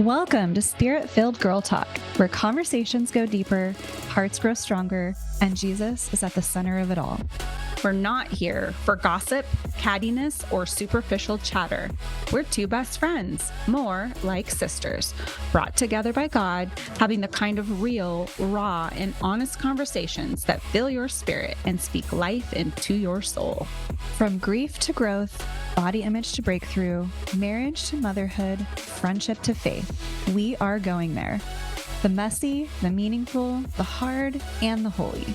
Welcome to Spirit-Filled Girl Talk, where conversations go deeper, hearts grow stronger, and Jesus is at the center of it all. We're not here for gossip, cattiness, or superficial chatter. We're two best friends, more like sisters, brought together by God, having the kind of real, raw, and honest conversations that fill your spirit and speak life into your soul. From grief to growth, body image to breakthrough, marriage to motherhood, friendship to faith, we are going there. The messy, the meaningful, the hard, and the holy.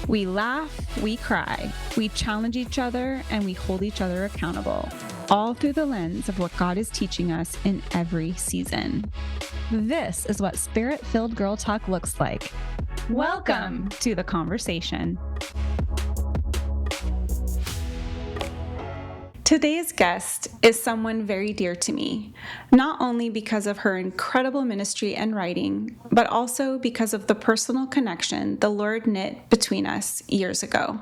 We laugh, we cry, we challenge each other, and we hold each other accountable, all through the lens of what God is teaching us in every season. This is what Spirit-Filled Girl Talk looks like. Welcome to the conversation. Today's guest is someone very dear to me, not only because of her incredible ministry and writing, but also because of the personal connection the Lord knit between us years ago.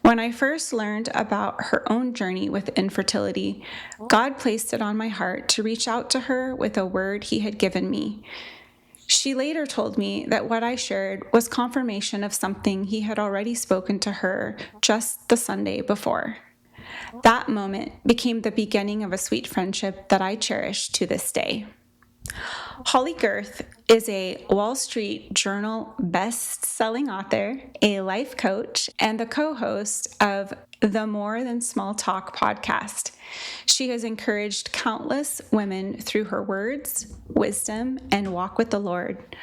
When I first learned about her own journey with infertility, God placed it on my heart to reach out to her with a word He had given me. She later told me that what I shared was confirmation of something He had already spoken to her just the Sunday before. That moment became the beginning of a sweet friendship that I cherish to this day. Holley Gerth is a Wall Street Journal best-selling author, a life coach, and the co-host of the More Than Small Talk podcast. She has encouraged countless women through her words, wisdom, and walk with the Lord.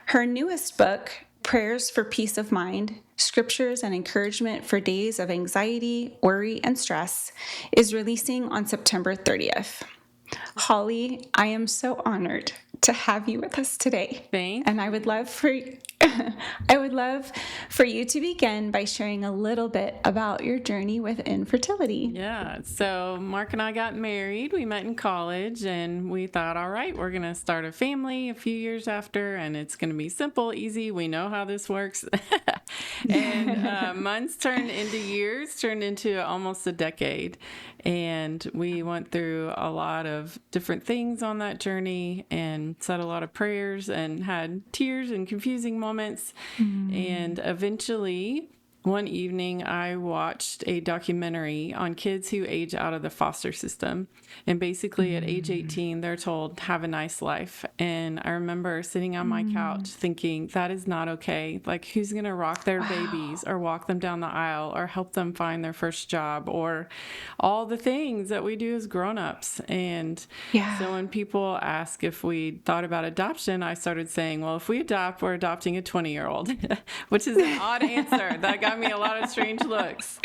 Her newest book, Prayers for Peace of Mind, Scriptures and Encouragement for Days of Anxiety, Worry, and Stress, is releasing on September 30th. Holley, I am so honored to have you with us today. Thanks. And I would love for you to begin by sharing a little bit about your journey with infertility. Yeah. So Mark and I got married. We met in college and we thought, all right, we're going to start a family a few years after and it's going to be simple, easy. We know how this works. And months turned into years, turned into almost a decade. And we went through a lot of different things on that journey and said a lot of prayers and had tears and confusing moments. And eventually, one evening, I watched a documentary on kids who age out of the foster system. And basically, at age 18, they're told, have a nice life. And I remember sitting on my couch thinking, that is not okay. Like, who's going to rock their babies or walk them down the aisle or help them find their first job or all the things that we do as grown-ups? And so when people ask if we thought about adoption, I started saying, well, if we adopt, we're adopting a 20-year-old, which is an odd answer. That got me a lot of strange looks.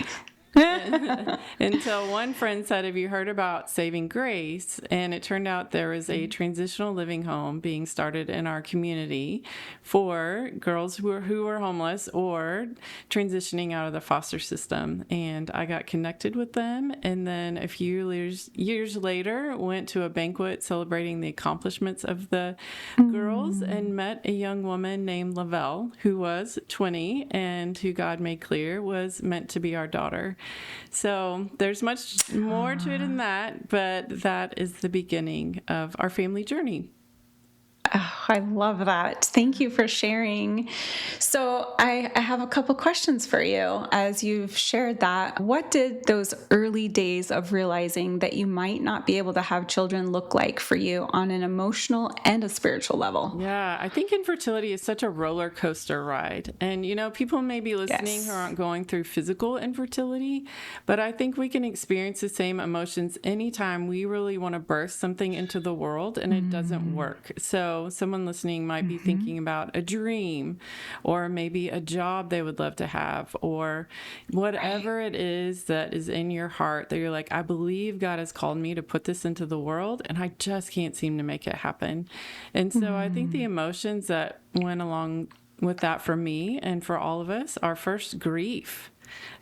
Until one friend said, have you heard about Saving Grace? And it turned out there was a transitional living home being started in our community for girls who were homeless or transitioning out of the foster system. And I got connected with them. And then a few years later, went to a banquet celebrating the accomplishments of the girls and met a young woman named Lavelle, who was 20 and who God made clear was meant to be our daughter. So there's much more to it than that, but that is the beginning of our family journey. Oh, I love that. Thank you for sharing. So I have a couple questions for you as you've shared that. What did those early days of realizing that you might not be able to have children look like for you on an emotional and a spiritual level? Yeah, I think infertility is such a roller coaster ride. And, you know, people may be listening who aren't going through physical infertility, but I think we can experience the same emotions anytime we really want to birth something into the world and it doesn't work. So someone listening might be thinking about a dream or maybe a job they would love to have or whatever it is that is in your heart that you're like, I believe God has called me to put this into the world and I just can't seem to make it happen. And so I think the emotions that went along with that for me and for all of us are first grief.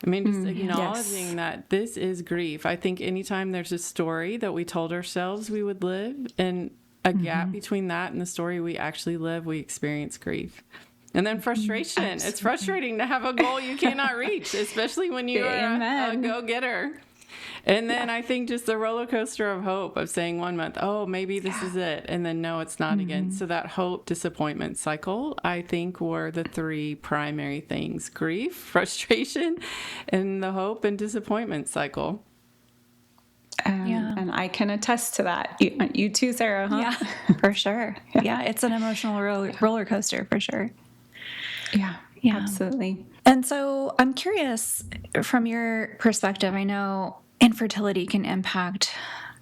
I mean, just acknowledging that this is grief. I think anytime there's a story that we told ourselves we would live and a gap between that and the story we actually live, we experience grief. And then frustration. It's frustrating to have a goal you cannot reach, especially when you are a go-getter. And then I think just the roller coaster of hope of saying 1 month, oh, maybe this is it. And then no, it's not again. So that hope, disappointment cycle, I think were the 3 primary things: grief, frustration, and the hope and disappointment cycle. And I can attest to that. You too, Sarah, huh? Yeah, for sure. Yeah, it's an emotional roller coaster for sure. Yeah, absolutely. And so I'm curious, from your perspective, I know infertility can impact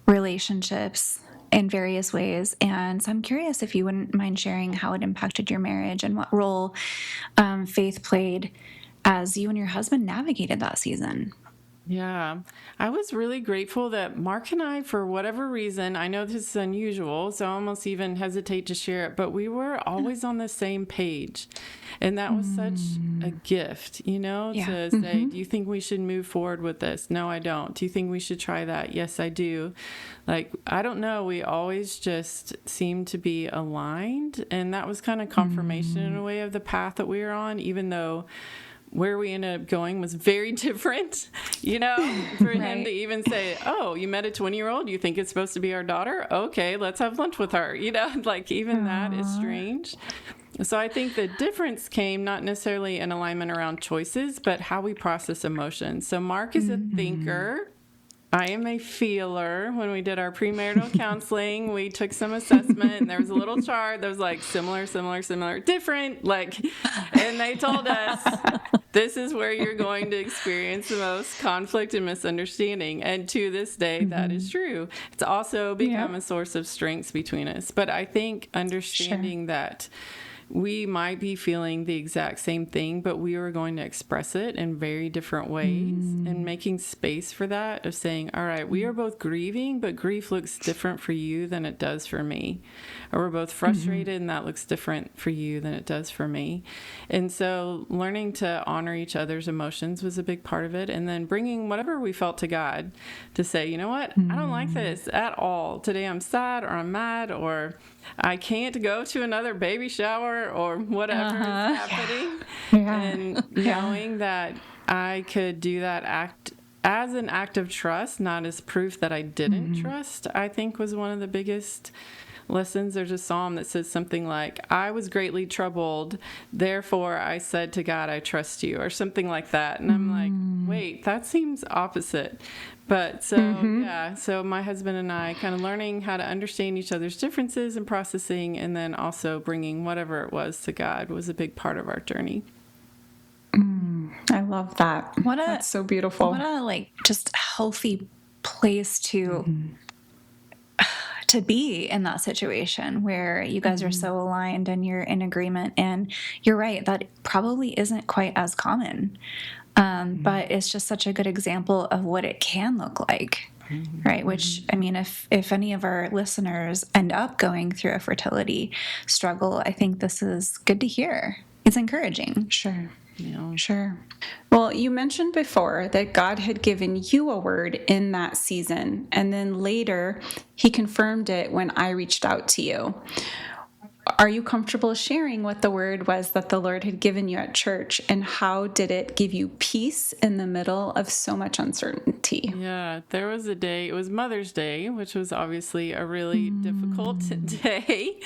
relationships in various ways. And so I'm curious if you wouldn't mind sharing how it impacted your marriage and what role faith played as you and your husband navigated that season. Yeah, I was really grateful that Mark and I, for whatever reason, I know this is unusual, so I almost even hesitate to share it, but we were always on the same page. And that was such a gift, to say, do you think we should move forward with this? No, I don't. Do you think we should try that? Yes, I do. Like, I don't know. We always just seemed to be aligned. And that was kind of confirmation in a way of the path that we were on, even though where we ended up going was very different, for him to even say, oh, you met a 20-year-old, you think it's supposed to be our daughter? Okay, let's have lunch with her. Like even that is strange. So I think the difference came not necessarily in alignment around choices, but how we process emotions. So Mark is a thinker. I am a feeler. When we did our premarital counseling, we took some assessment, and there was a little chart that was like similar, different, and they told us this is where you're going to experience the most conflict and misunderstanding. And to this day, that is true. It's also become a source of strengths between us. But I think understanding that we might be feeling the exact same thing, but we are going to express it in very different ways, and making space for that, of saying, all right, we are both grieving, but grief looks different for you than it does for me. Or we're both frustrated, and that looks different for you than it does for me. And so learning to honor each other's emotions was a big part of it. And then bringing whatever we felt to God to say, you know what, I don't like this at all. Today I'm sad, or I'm mad, or I can't go to another baby shower, or whatever is happening. And knowing that I could do that act as an act of trust, not as proof that I didn't trust, I think was one of the biggest lessons. There's a psalm that says something like, I was greatly troubled, therefore I said to God, I trust you, or something like that. And I'm like, wait, that seems opposite. But so, so my husband and I kind of learning how to understand each other's differences and processing, and then also bringing whatever it was to God was a big part of our journey. I love that. That's so beautiful. What a just healthy place to be in that situation where you guys are so aligned and you're in agreement. And you're right, that probably isn't quite as common. But it's just such a good example of what it can look like, right? Which, I mean, if any of our listeners end up going through a fertility struggle, I think this is good to hear. It's encouraging. Sure. Sure. Well, you mentioned before that God had given you a word in that season, and then later he confirmed it when I reached out to you. Are you comfortable sharing what the word was that the Lord had given you at church, and how did it give you peace in the middle of so much uncertainty? Yeah, there was a day, it was Mother's Day, which was obviously a really difficult day.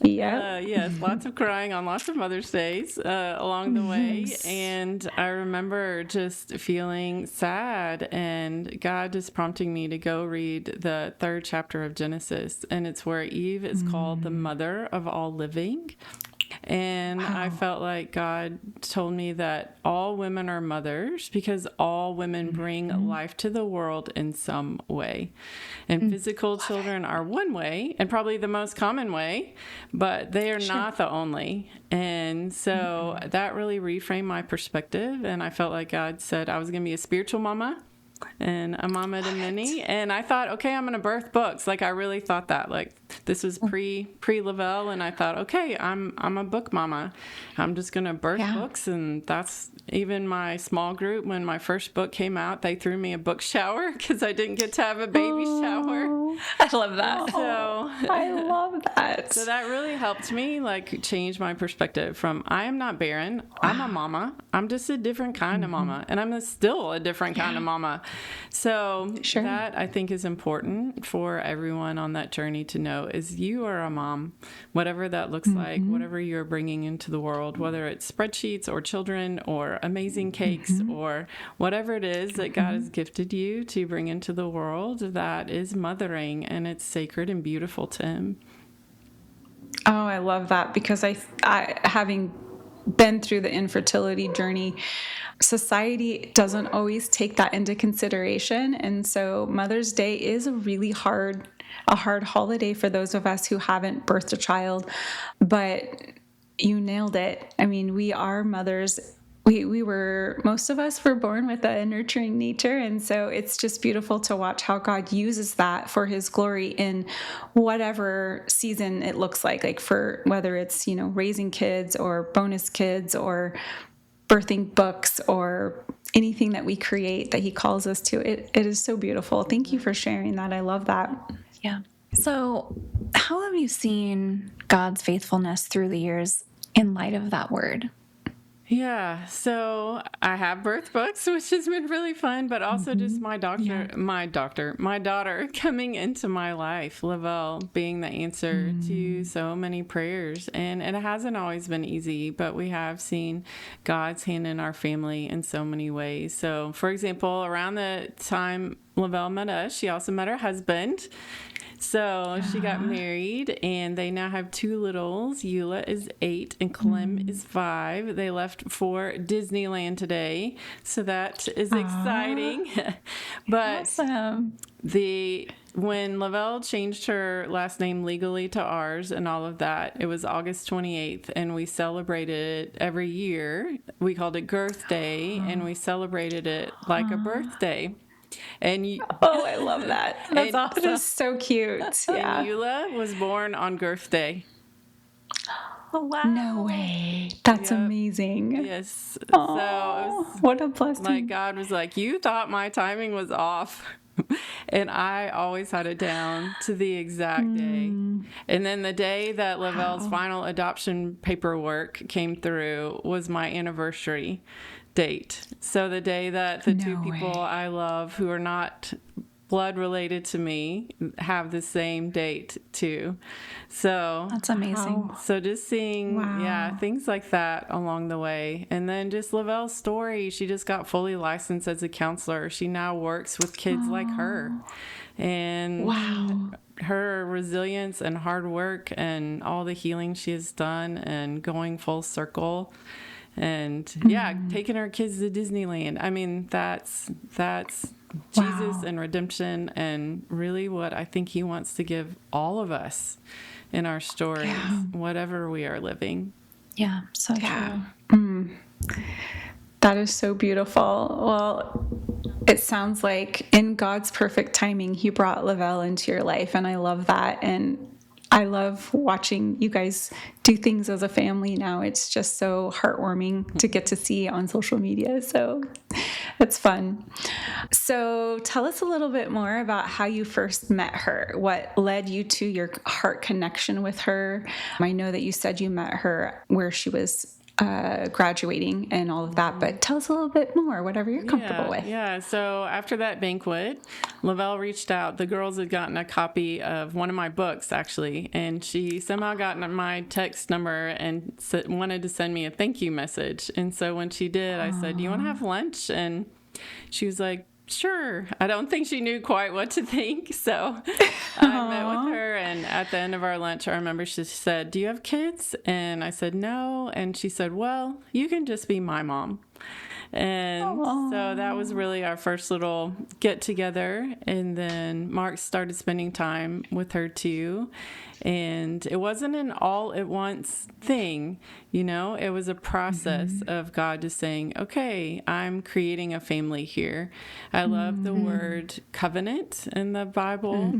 Yeah. Yes, lots of crying on lots of Mother's Days along the way. And I remember just feeling sad, and God just prompting me to go read the 3rd chapter of Genesis. And it's where Eve is called the mother of all living. And I felt like God told me that all women are mothers because all women bring life to the world in some way. And physical children are one way, and probably the most common way, but they are not the only. And so that really reframed my perspective. And I felt like God said I was going to be a spiritual mama and a mama to many. And I thought, okay, I'm going to birth books. I really thought that. This was pre-Lavelle, and I thought, okay, I'm a book mama. I'm just going to birth books. And that's even my small group. When my first book came out, they threw me a book shower because I didn't get to have a baby shower. I love that. So I love that. So that really helped me like change my perspective from I am not barren. I'm a mama. I'm just a different kind of mama. And I'm still a different kind of mama. So that I think is important for everyone on that journey to know is you are a mom, whatever that looks like, whatever you're bringing into the world, whether it's spreadsheets or children or amazing cakes or whatever it is that God has gifted you to bring into the world, that is mothering, and it's sacred and beautiful to Him. Oh, I love that, because I having been through the infertility journey, society doesn't always take that into consideration. And so Mother's Day is a really hard holiday for those of us who haven't birthed a child. But you nailed it. I mean, we are mothers. Most of us were born with a nurturing nature. And so it's just beautiful to watch how God uses that for His glory in whatever season it looks like for whether it's, raising kids or bonus kids or birthing books or anything that we create that He calls us to. It is so beautiful. Thank you for sharing that. I love that. Yeah. So how have you seen God's faithfulness through the years in light of that word? Yeah, so I have birth books, which has been really fun, but also just my daughter coming into my life, Lavelle being the answer to so many prayers. And it hasn't always been easy, but we have seen God's hand in our family in so many ways. So, for example, around the time Lavelle met us, she also met her husband. So she got married, and they now have 2 littles. Eula is 8, and Clem is 5. They left for Disneyland today, so that is exciting. But Awesome. when Lavelle changed her last name legally to ours and all of that, it was August 28th, and we celebrated it every year. We called it Gerth Day, and we celebrated it like a birthday. And I love that. That's awesome. That is so cute. Yeah. Eula was born on Gerth Day. Oh, wow. No way. That's amazing. Yes. Aww, so it was, what a blessing. like, God was like, you thought my timing was off. And I always had it down to the exact day. And then the day that Lavelle's final adoption paperwork came through was my anniversary date. So the day that the 2 people I love who are not blood related to me have the same date too. So that's amazing. So just seeing things like that along the way. And then just Lavelle's story, she just got fully licensed as a counselor. She now works with kids like her. And her resilience and hard work and all the healing she has done and going full circle. And taking our kids to Disneyland. I mean, that's Jesus and redemption, and really what I think He wants to give all of us in our stories, whatever we are living. Yeah, so true. That is so beautiful. Well, it sounds like in God's perfect timing, He brought Lavelle into your life, and I love that. And I love watching you guys do things as a family now. It's just so heartwarming to get to see on social media. So it's fun. So tell us a little bit more about how you first met her. What led you to your heart connection with her? I know that you said you met her where she was graduating and all of that, but tell us a little bit more, whatever you're comfortable with. Yeah, so after that banquet, Lavelle reached out. The girls had gotten a copy of one of my books, actually, and she somehow got my text number and wanted to send me a thank you message. And so when she did, I said, do you want to have lunch? And she was like, sure. I don't think she knew quite what to think. So I met with her, and at the end of our lunch, I remember she said, do you have kids? And I said, no. And she said, well, you can just be my mom. And so that was really our first little get together. And then Mark started spending time with her too. And it wasn't an all at once thing, it was a process of God just saying, okay, I'm creating a family here. I love the word covenant in the Bible.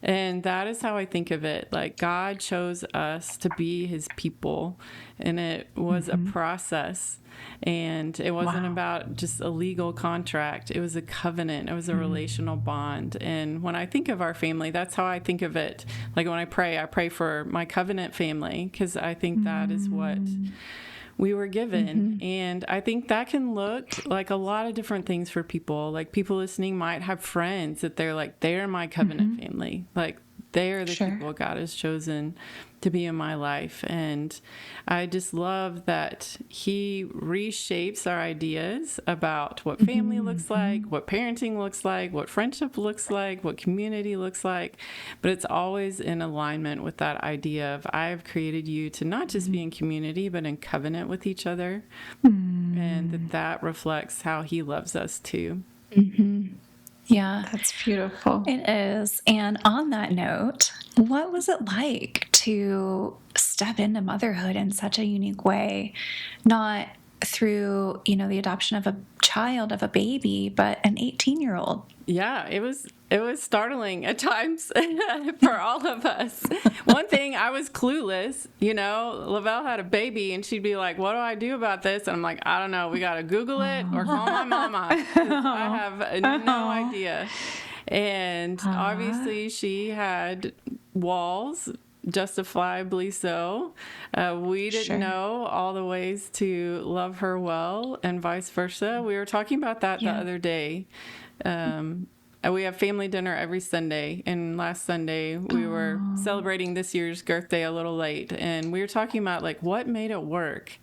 And that is how I think of it. Like, God chose us to be His people, and it was a process. And it wasn't about just a legal contract. It was a covenant. It was a relational bond. And when I think of our family, that's how I think of it. Like when I pray for my covenant family, because I think that is what we were given. And I think that can look like a lot of different things for people. Like people listening might have friends that they're my covenant family. Like they're the people God has chosen to be in my life. And I just love that he reshapes our ideas about what family looks like, what parenting looks like, what friendship looks like, what community looks like. But it's always in alignment with that idea of I have created you to not just be in community, but in covenant with each other. And that reflects how he loves us too. Yeah. That's beautiful. It is. And on that note, what was it like to step into motherhood in such a unique way? Not through, the adoption of a child, of a baby, but an 18-year-old. Yeah, it was startling at times for all of us. One thing, I was clueless. Lavelle had a baby, and she'd be like, what do I do about this? And I'm like, I don't know. We got to Google it or call my mama. I have no idea. And obviously she had walls, justifiably so. We didn't know all the ways to love her well and vice versa. We were talking about that the other day. We have family dinner every Sunday, and last Sunday we were celebrating this year's Gerth Day a little late, and we were talking about what made it work.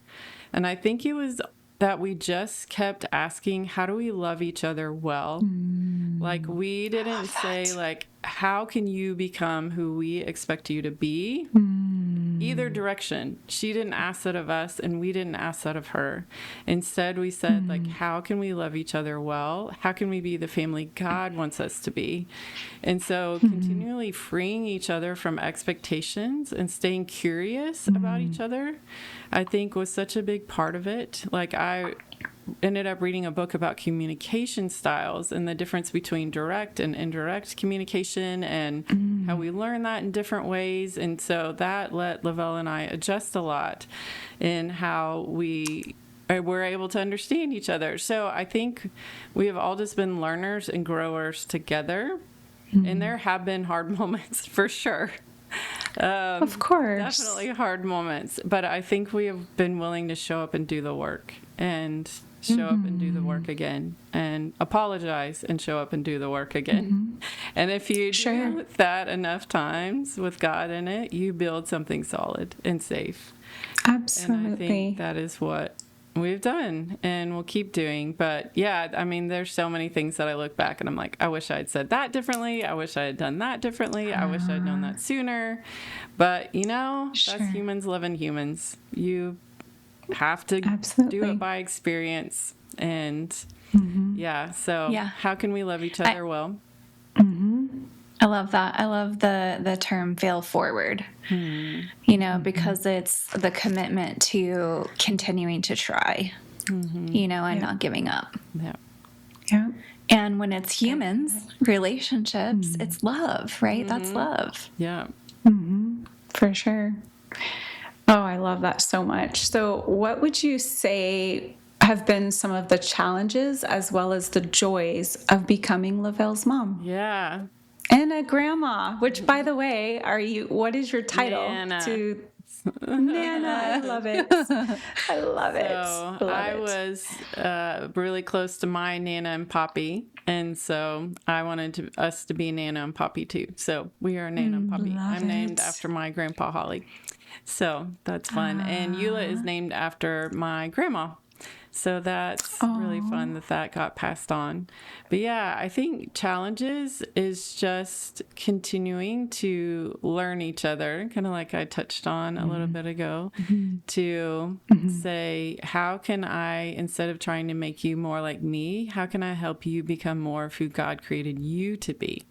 And I think it was that we just kept asking, how do we love each other well? We didn't say how can you become who we expect you to be? Either direction. She didn't ask that of us, and we didn't ask that of her. Instead, we said, how can we love each other well? How can we be the family God wants us to be? And so continually freeing each other from expectations and staying curious about each other, I think was such a big part of it. I ended up reading a book about communication styles and the difference between direct and indirect communication and how we learn that in different ways. And so that let Lavelle and I adjust a lot in how we were able to understand each other. So I think we have all just been learners and growers together. And there have been hard moments for sure. Of course. Definitely hard moments. But I think we have been willing to show up and do the work and show up and do the work again and apologize and show up and do the work again. And if you do that enough times with God in it, you build something solid and safe. Absolutely. And I think that is what we've done and we'll keep doing. But yeah, there's so many things that I look back and I'm like, I wish I had said that differently. I wish I had done that differently. I wish I'd known that sooner. But that's humans loving humans. You have to do it by experience. And how can we love each other well? I love that. I love the term fail forward, because it's the commitment to continuing to try, and not giving up. Yeah. And when it's humans, relationships, it's love, right? That's love. Yeah. For sure. Oh, I love that so much. So what would you say have been some of the challenges as well as the joys of becoming Lavelle's mom? Yeah. And a grandma, which, by the way, what is your title? Nana. Nana. I love it. I love it. So I was really close to my Nana and Poppy, and so I wanted us to be Nana and Poppy too. So we are Nana and Poppy. I'm named after my grandpa Holley. So that's fun. And Eula is named after my grandma. So that's really fun that got passed on. But yeah, I think challenges is just continuing to learn each other, kind of like I touched on a little bit ago, to say, how can I, instead of trying to make you more like me, how can I help you become more of who God created you to be?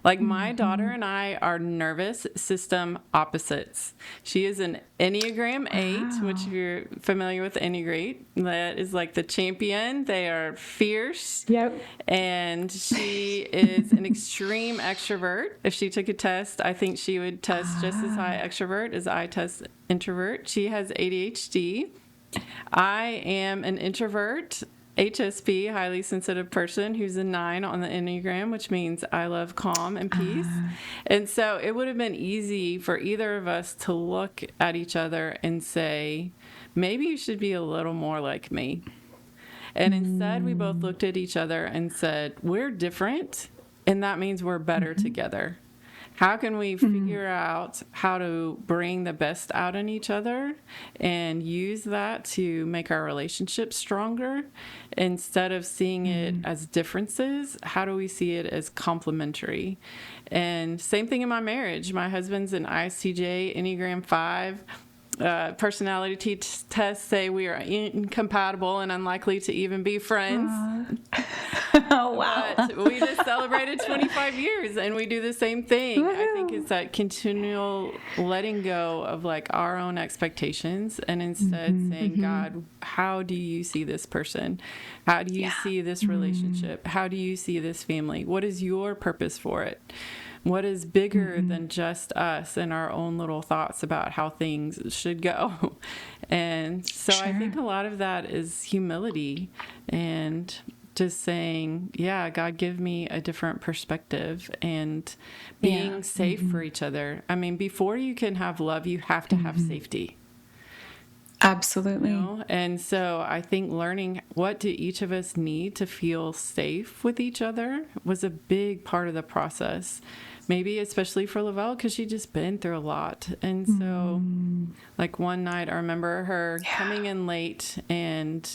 Like my daughter and I are nervous system opposites. She is an Enneagram 8, which if you're familiar with Enneagram, that is like the champion. They are fierce. Yep. And she is an extreme extrovert. If she took a test, I think she would test just as high extrovert as I test introvert. She has ADHD. I am an introvert, HSP, highly sensitive person who's a 9 on the Enneagram, which means I love calm and peace. And so it would have been easy for either of us to look at each other and say, maybe you should be a little more like me. And instead, we both looked at each other and said, we're different, and that means we're better together. How can we figure out how to bring the best out in each other and use that to make our relationship stronger? Instead of seeing it as differences, how do we see it as complementary? And same thing in my marriage. My husband's an ISTJ, Enneagram 5. Personality tests say we are incompatible and unlikely to even be friends. Oh, wow. But we just celebrated 25 years and we do the same thing. I think it's that continual letting go of like our own expectations and instead saying, God, how do you see this person? How do you see this relationship? How do you see this family? What is your purpose for it? What is bigger than just us and our own little thoughts about how things should go? And so I think a lot of that is humility and just saying, yeah, God, give me a different perspective and being safe for each other. I mean, before you can have love, you have to have safety. Absolutely. You know? And so I think learning what do each of us need to feel safe with each other was a big part of the process. Maybe especially for Lavelle because she just been through a lot. And so like one night I remember her coming in late and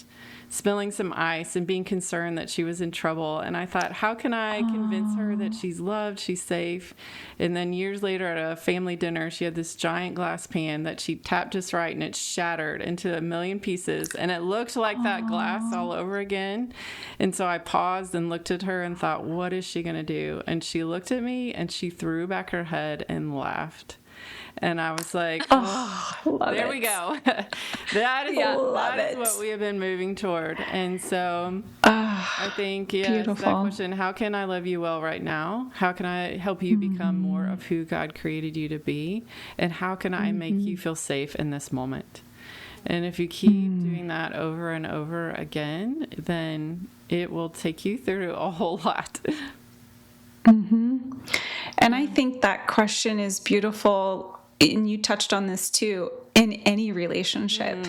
spilling some ice and being concerned that she was in trouble. And I thought, how can I convince her that she's loved, she's safe? And then years later at a family dinner, she had this giant glass pan that she tapped just right and it shattered into a million pieces. And it looked like that glass all over again. And so I paused and looked at her and thought, what is she going to do? And she looked at me and she threw back her head and laughed. And I was like, there we go. That is what we have been moving toward. And so I think, that question, how can I love you well right now? How can I help you become more of who God created you to be? And how can I make you feel safe in this moment? And if you keep doing that over and over again, then it will take you through a whole lot. And I think that question is beautiful, and you touched on this too, in any relationship.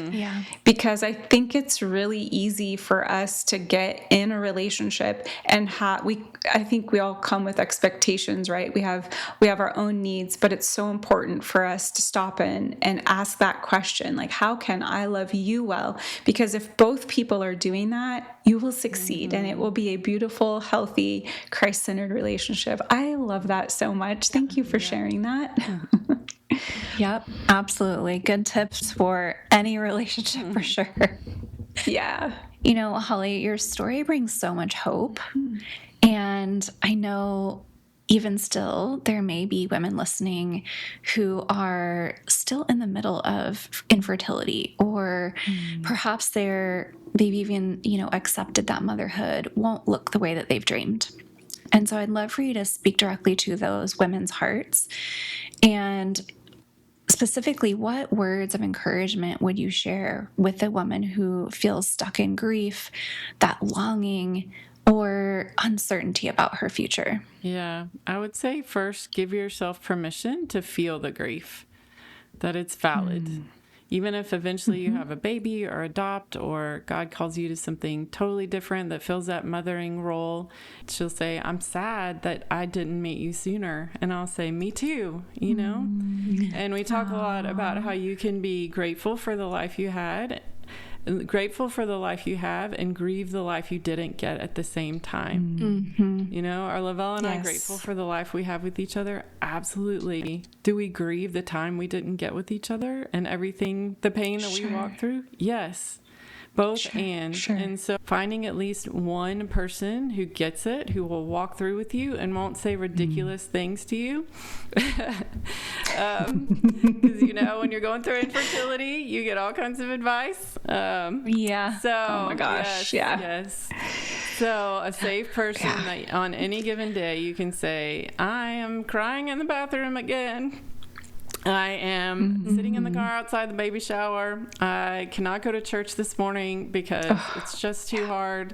Because I think it's really easy for us to get in a relationship and I think we all come with expectations, right? We have our own needs, but it's so important for us to stop and ask that question, like, how can I love you well? Because if both people are doing that, you will succeed and it will be a beautiful, healthy, Christ-centered relationship. I love that so much. Thank you for sharing that. Yep, absolutely. Good tips for any relationship for sure. Yeah. You know, Holley, your story brings so much hope. And I know even still, there may be women listening who are still in the middle of infertility, or perhaps they've even, accepted that motherhood won't look the way that they've dreamed. And so I'd love for you to speak directly to those women's hearts. And specifically, what words of encouragement would you share with a woman who feels stuck in grief, that longing, or uncertainty about her future? Yeah, I would say first, give yourself permission to feel the grief, that it's valid. Even if eventually you have a baby or adopt, or God calls you to something totally different that fills that mothering role, she'll say, I'm sad that I didn't meet you sooner. And I'll say, me too, And we talk a lot about how you can be grateful for the life you had, grateful for the life you have, and grieve the life you didn't get at the same time. Are Lavelle and I grateful for the life we have with each other? Absolutely. Do we grieve the time we didn't get with each other and everything, the pain that we walked through? Yes. Both and so finding at least one person who gets it, who will walk through with you and won't say ridiculous things to you. Because, when you're going through infertility, you get all kinds of advice. So, oh my gosh. Yes. So a safe person that on any given day, you can say, I am crying in the bathroom again. I am sitting in the car outside the baby shower. I cannot go to church this morning because it's just too hard.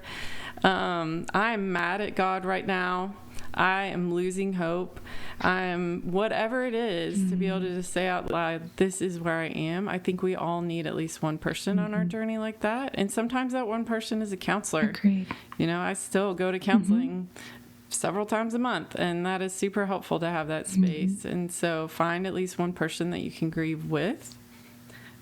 I'm mad at God right now. I am losing hope. I'm whatever it is to be able to just say out loud, this is where I am. I think we all need at least one person on our journey like that. And sometimes that one person is a counselor. Agreed. You know, I still go to counseling several times a month, and that is super helpful to have that space. And so find at least one person that you can grieve with.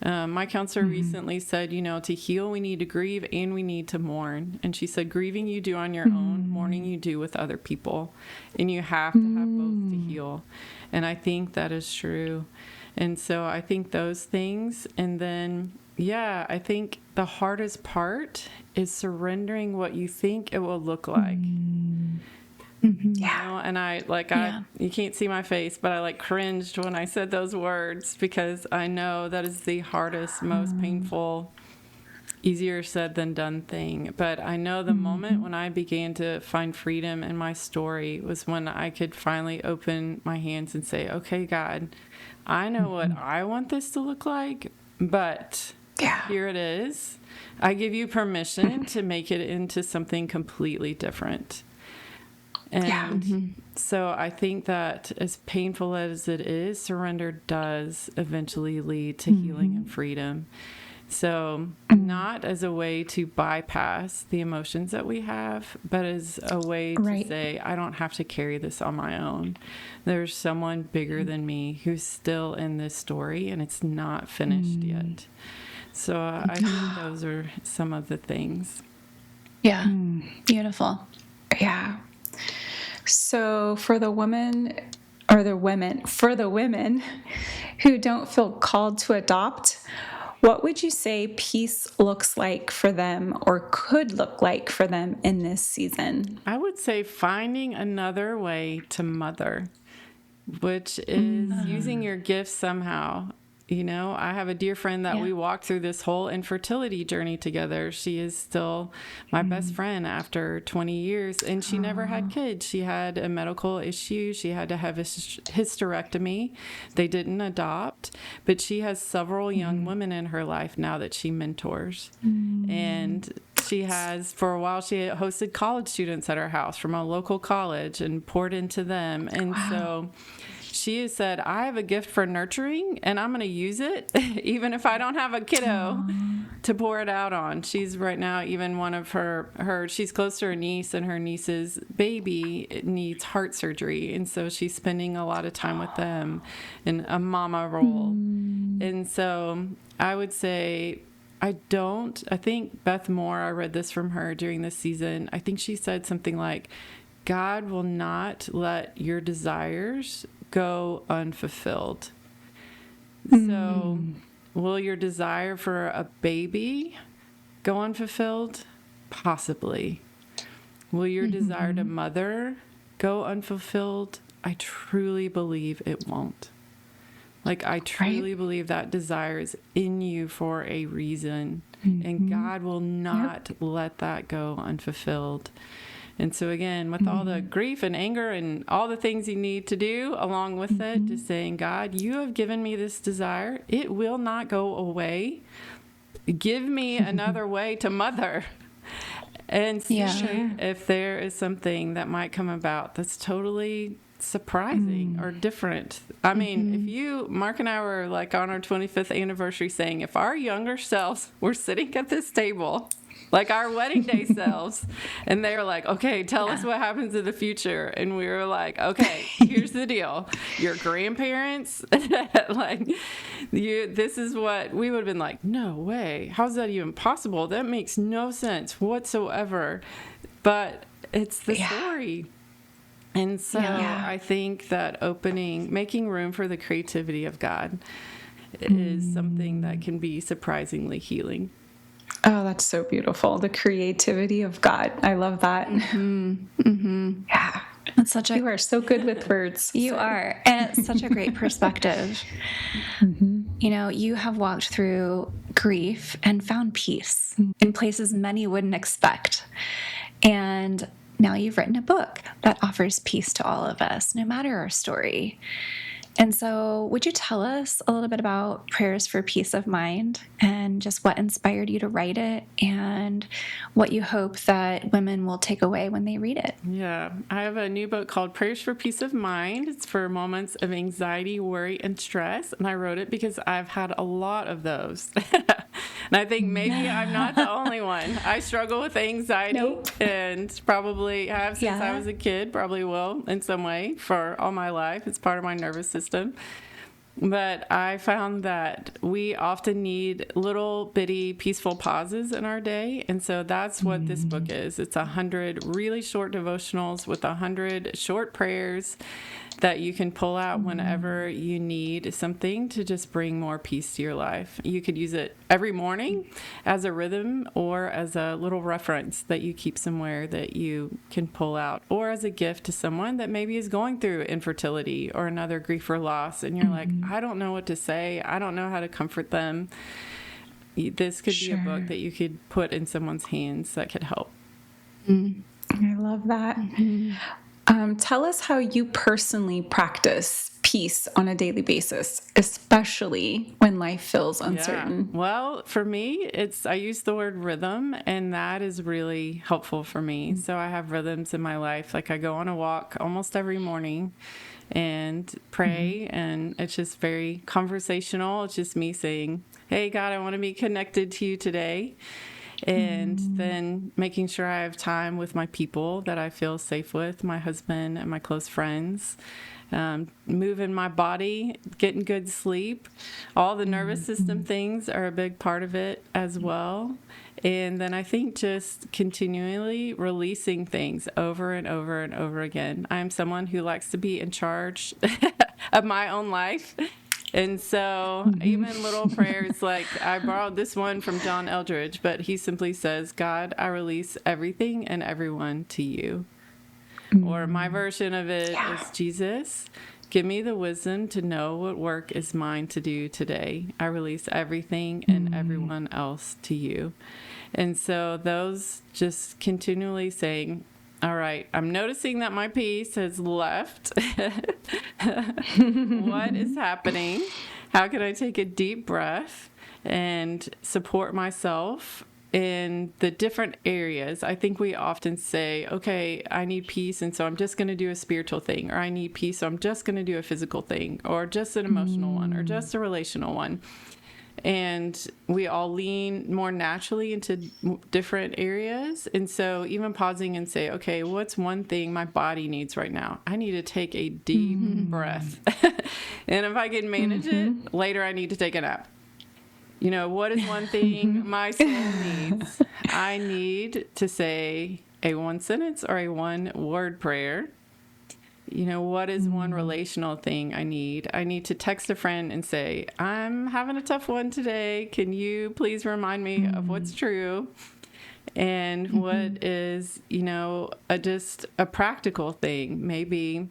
My counselor recently said, you know, to heal, we need to grieve and we need to mourn. And she said, grieving you do on your own, mourning you do with other people. And you have to have both to heal. And I think that is true. And so I think those things. And then, yeah, I think the hardest part is surrendering what you think it will look like. You know, and you can't see my face, but I like cringed when I said those words because I know that is the hardest, most painful, easier said than done thing. But I know the moment when I began to find freedom in my story was when I could finally open my hands and say, okay, God, I know what I want this to look like, but here it is. I give you permission to make it into something completely different. And so I think that as painful as it is, surrender does eventually lead to healing and freedom. So not as a way to bypass the emotions that we have, but as a way to say, I don't have to carry this on my own. There's someone bigger than me who's still in this story, and it's not finished yet. So I think those are some of the things. Yeah. Beautiful. Yeah. So for the women who don't feel called to adopt, what would you say peace looks like for them or could look like for them in this season? I would say finding another way to mother, which is using your gifts somehow. You know, I have a dear friend that we walked through this whole infertility journey together. She is still my best friend after 20 years, and she never had kids. She had a medical issue. She had to have a hysterectomy. They didn't adopt, but she has several young women in her life now that she mentors. And she has, for a while, she hosted college students at her house from a local college and poured into them. And so she has said, I have a gift for nurturing, and I'm going to use it, even if I don't have a kiddo to pour it out on. She's right now, even one of her she's close to her niece, and her niece's baby needs heart surgery. And so she's spending a lot of time with them in a mama role. And so I would say, I think Beth Moore, I read this from her during this season. I think she said something like, God will not let your desires go unfulfilled. So will your desire for a baby go unfulfilled? Possibly. Will your desire to mother go unfulfilled? I truly believe it won't. Like, I truly believe that desire is in you for a reason, and God will not let that go unfulfilled. And so again, with all the grief and anger and all the things you need to do along with it, just saying, God, you have given me this desire. It will not go away. Give me another way to mother. And see if there is something that might come about that's totally surprising or different. I mean, if Mark and I were like on our 25th anniversary saying, if our younger selves were sitting at this table, like our wedding day selves, and they were like, okay, tell us what happens in the future. And we were like, okay, here's the deal. Your grandparents, this is what we would have been like, no way. How's that even possible? That makes no sense whatsoever. But it's the story. And so I think that making room for the creativity of God is something that can be surprisingly healing. Oh, that's so beautiful. The creativity of God. I love that. Yeah. That's you are so good with words. You are. And it's such a great perspective. You know, you have walked through grief and found peace in places many wouldn't expect. And now you've written a book that offers peace to all of us, no matter our story. And so, would you tell us a little bit about Prayers for Peace of Mind and just what inspired you to write it and what you hope that women will take away when they read it? Yeah, I have a new book called Prayers for Peace of Mind. It's for moments of anxiety, worry, and stress. And I wrote it because I've had a lot of those. And I think maybe I'm not the only one. I struggle with anxiety and probably have since I was a kid, probably will in some way for all my life. It's part of my nervous system. But I found that we often need little bitty peaceful pauses in our day. And so that's what this book is. It's 100 really short devotionals with 100 short prayers that you can pull out whenever you need something to just bring more peace to your life. You could use it every morning as a rhythm or as a little reference that you keep somewhere that you can pull out, or as a gift to someone that maybe is going through infertility or another grief or loss. And you're like, I don't know what to say. I don't know how to comfort them. This could be a book that you could put in someone's hands that could help. I love that. Tell us how you personally practice peace on a daily basis, especially when life feels uncertain. Yeah. Well, for me, I use the word rhythm, and that is really helpful for me. So I have rhythms in my life. Like I go on a walk almost every morning and pray, and it's just very conversational. It's just me saying, hey, God, I want to be connected to you today. And then making sure I have time with my people that I feel safe with, my husband and my close friends, moving my body, getting good sleep. All the nervous system things are a big part of it as well. And then I think just continually releasing things over and over and over again. I'm someone who likes to be in charge of my own life. And so even little prayers, like I borrowed this one from John Eldridge, but he simply says, God, I release everything and everyone to you. Or my version of it is, Jesus, give me the wisdom to know what work is mine to do today. I release everything and everyone else to you. And so those just continually saying, all right, I'm noticing that my peace has left. What is happening? How can I take a deep breath and support myself in the different areas? I think we often say, okay, I need peace, and so I'm just going to do a spiritual thing, or I need peace, so I'm just going to do a physical thing, or just an emotional one, or just a relational one. And we all lean more naturally into different areas. And so even pausing and say, okay, what's one thing my body needs right now? I need to take a deep breath. And if I can manage it, later I need to take a nap. You know, what is one thing my soul needs? I need to say a one sentence or a one word prayer. You know, what is one relational thing I need? I need to text a friend and say, I'm having a tough one today. Can you please remind me of what's true? And what is, you know, just a practical thing? Maybe,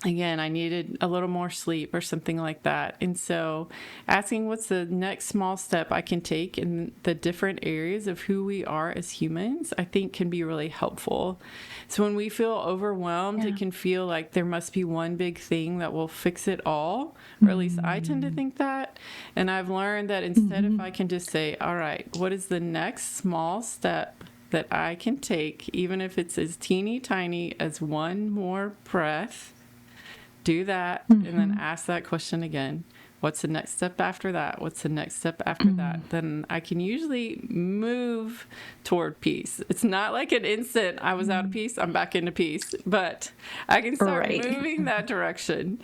again, I needed a little more sleep or something like that. And so asking what's the next small step I can take in the different areas of who we are as humans, I think can be really helpful. So when we feel overwhelmed, it can feel like there must be one big thing that will fix it all, or at least I tend to think that. And I've learned that instead, if I can just say, all right, what is the next small step that I can take, even if it's as teeny tiny as one more breath, do that, and then ask that question again. What's the next step after that? What's the next step after that? Then I can usually move toward peace. It's not like an instant, I was out of peace, I'm back into peace, but I can start moving that direction.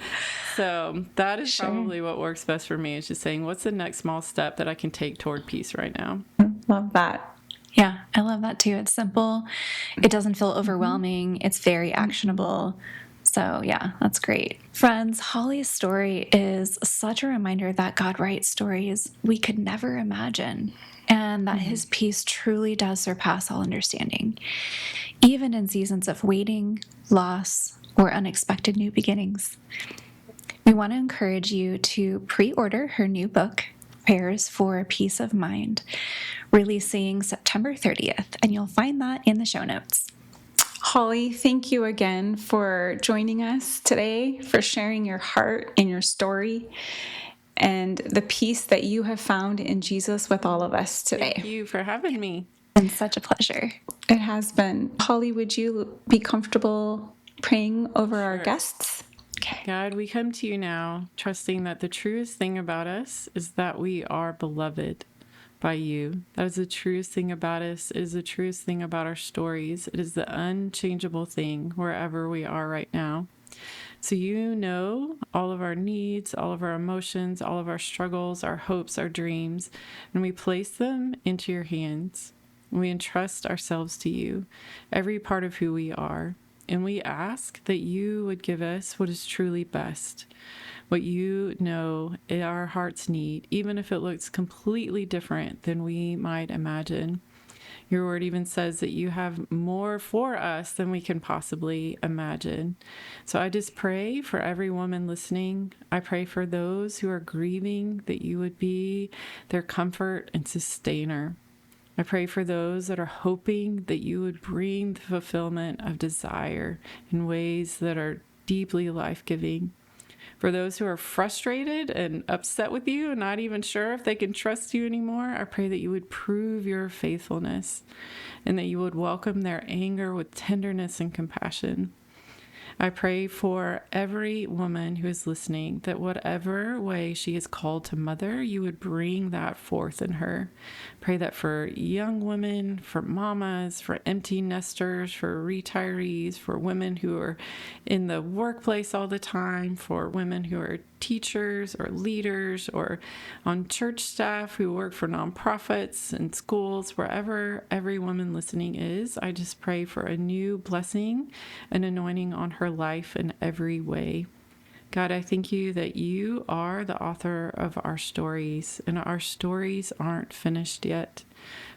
So that is probably what works best for me, is just saying, what's the next small step that I can take toward peace right now? Love that. Yeah, I love that too. It's simple. It doesn't feel overwhelming. It's very actionable. So yeah, that's great. Friends, Holley's story is such a reminder that God writes stories we could never imagine, and that his peace truly does surpass all understanding, even in seasons of waiting, loss, or unexpected new beginnings. We want to encourage you to pre-order her new book, Prayers for Peace of Mind, releasing September 30th, and you'll find that in the show notes. Holley, thank you again for joining us today, for sharing your heart and your story and the peace that you have found in Jesus with all of us today. Thank you for having me. And such a pleasure. It has been. Holley, would you be comfortable praying over our guests? Okay. God, we come to you now, trusting that the truest thing about us is that we are beloved by you. That is the truest thing about us. It is the truest thing about our stories. It is the unchangeable thing wherever we are right now. So you know all of our needs, all of our emotions, all of our struggles, our hopes, our dreams, and we place them into your hands. We entrust ourselves to you, every part of who we are. And we ask that you would give us what is truly best, what you know our hearts need, even if it looks completely different than we might imagine. Your word even says that you have more for us than we can possibly imagine. So I just pray for every woman listening. I pray for those who are grieving that you would be their comfort and sustainer. I pray for those that are hoping that you would bring the fulfillment of desire in ways that are deeply life-giving. For those who are frustrated and upset with you and not even sure if they can trust you anymore, I pray that you would prove your faithfulness and that you would welcome their anger with tenderness and compassion. I pray for every woman who is listening that whatever way she is called to mother, you would bring that forth in her. Pray that for young women, for mamas, for empty nesters, for retirees, for women who are in the workplace all the time, for women who are teachers or leaders or on church staff who work for nonprofits and schools, wherever every woman listening is, I just pray for a new blessing and anointing on her life in every way. God, I thank you that you are the author of our stories, and our stories aren't finished yet.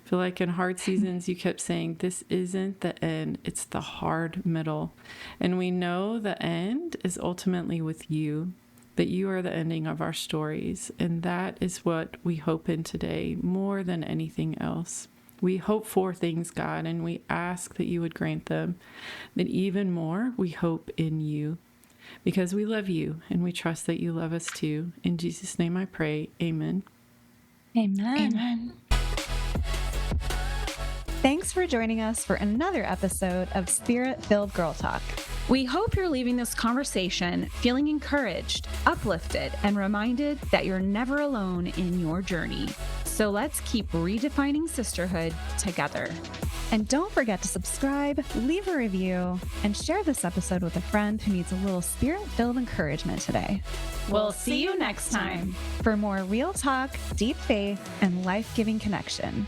I feel like in hard seasons, you kept saying, this isn't the end, it's the hard middle. And we know the end is ultimately with you, that you are the ending of our stories. And that is what we hope in today more than anything else. We hope for things, God, and we ask that you would grant them. But even more, we hope in you because we love you and we trust that you love us too. In Jesus' name I pray, amen. Amen. Amen. Thanks for joining us for another episode of Spirit-Filled Girl Talk. We hope you're leaving this conversation feeling encouraged, uplifted, and reminded that you're never alone in your journey. So let's keep redefining sisterhood together. And don't forget to subscribe, leave a review, and share this episode with a friend who needs a little spirit-filled encouragement today. We'll see you next time. For more real talk, deep faith, and life-giving connection,